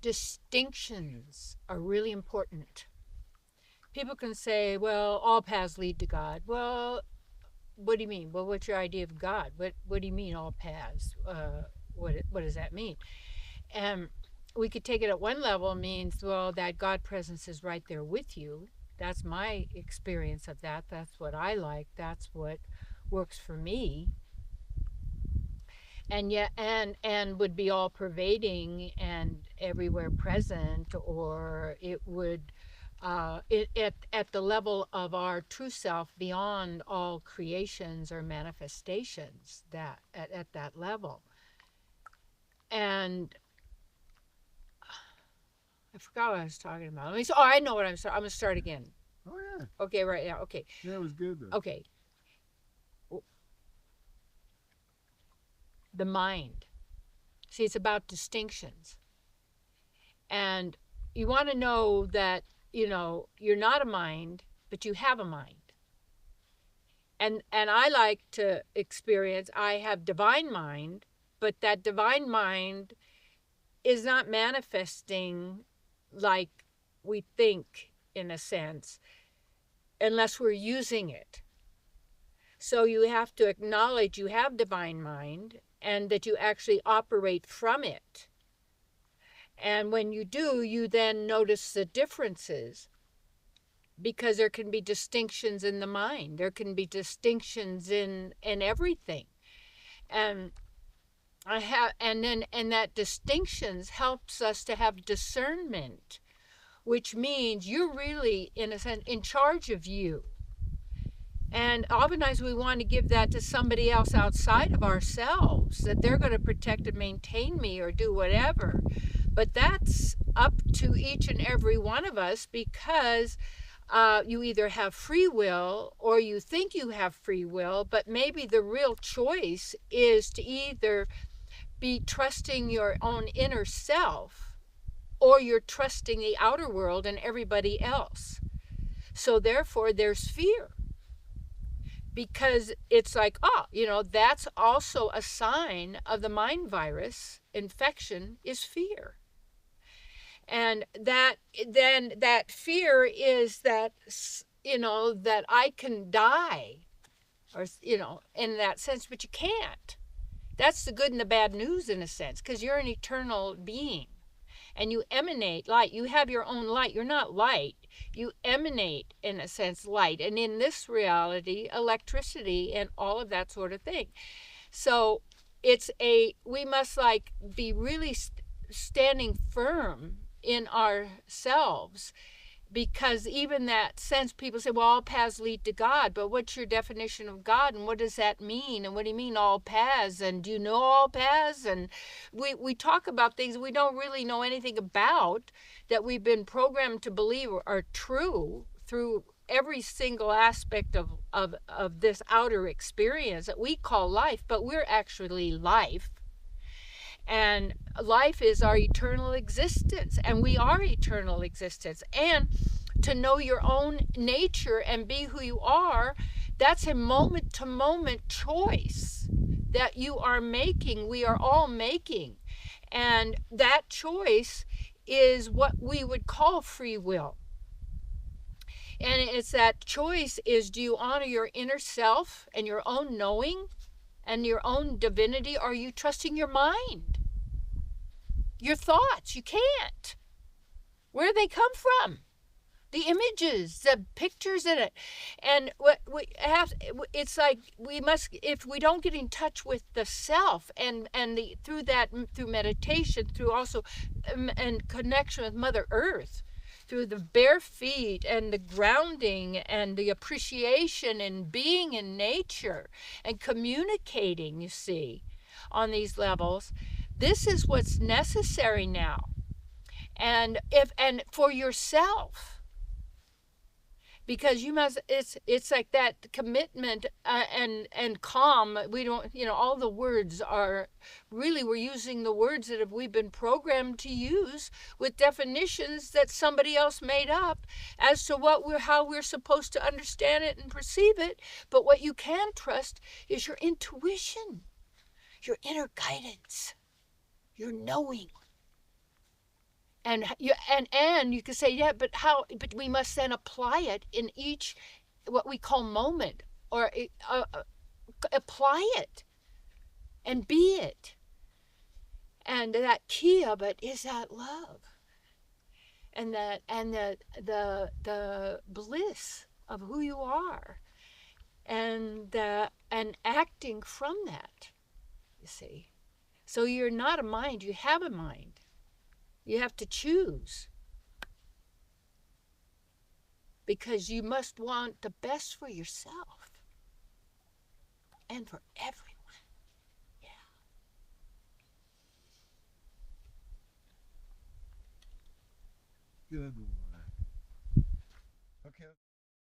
distinctions are really important. People can say, well, all paths lead to God. Well, what do you mean? Well, what's your idea of God? What do you mean all paths? What does that mean? And we could take it at one level, means, well, that God presence is right there with you. That's my experience of that. That's what I like. That's what works for me. And yet, and would be all pervading and everywhere present, or it would at the level of our true self beyond all creations or manifestations, that at that level. And I forgot what I was talking about. Let me. Oh, I know what I'm. I'm gonna start again. Oh yeah. Okay, right now. Okay. Yeah, it was good though. Okay. The mind. See, it's about distinctions, and you want to know that you're not a mind, but you have a mind. And I like to experience. I have divine mind, but that divine mind is not manifesting like we think, in a sense, unless we're using it. So you have to acknowledge you have divine mind and that you actually operate from it. And when you do, you then notice the differences, because there can be distinctions in the mind. There can be distinctions in everything. And that distinctions helps us to have discernment, which means you're really, in a sense, in charge of you. And oftentimes we want to give that to somebody else outside of ourselves, that they're going to protect and maintain me or do whatever. But that's up to each and every one of us, because you either have free will or you think you have free will, but maybe the real choice is to either be trusting your own inner self, or you're trusting the outer world and everybody else. So therefore there's fear, because it's like, that's also a sign of the mind virus infection, is fear. And that fear is that that I can die, or in that sense, but you can't. That's the good and the bad news, in a sense, because you're an eternal being and you emanate light. You have your own light. You're not light. You emanate, in a sense, light. And in this reality, electricity and all of that sort of thing. So we must be really standing firm in ourselves, because even that sense, people say, well, all paths lead to God, but what's your definition of God, and what does that mean, and what do you mean all paths, and do you know all paths? And we talk about things we don't really know anything about, that we've been programmed to believe are true through every single aspect of this outer experience that we call life, but we're actually life. And life is our eternal existence, and we are eternal existence. And to know your own nature and be who you are, that's a moment to moment choice that you are making, we are all making. And that choice is what we would call free will. And it's that choice is, do you honor your inner self and your own knowing and your own divinity, or are you trusting your mind? Your thoughts? You can't. Where do they come from? The images, the pictures in it. And what we have, it's like we must, if we don't get in touch with the self and through meditation, through also and connection with Mother Earth, through the bare feet and the grounding and the appreciation and being in nature and communicating, you see, on these levels, this is what's necessary now. And for yourself, because you must, it's like that commitment and calm. We don't, all the words are really, we're using the words that we've been programmed to use with definitions that somebody else made up as to how we're supposed to understand it and perceive it. But what you can trust is your intuition, your inner guidance, your knowing. And you can say, yeah, but how? But we must then apply it in each what we call moment, or apply it and be it. And that key of it is that love, and the bliss of who you are, and acting from that. You see, so you're not a mind; you have a mind. You have to choose, because you must want the best for yourself and for everyone. Yeah. Good one. Okay.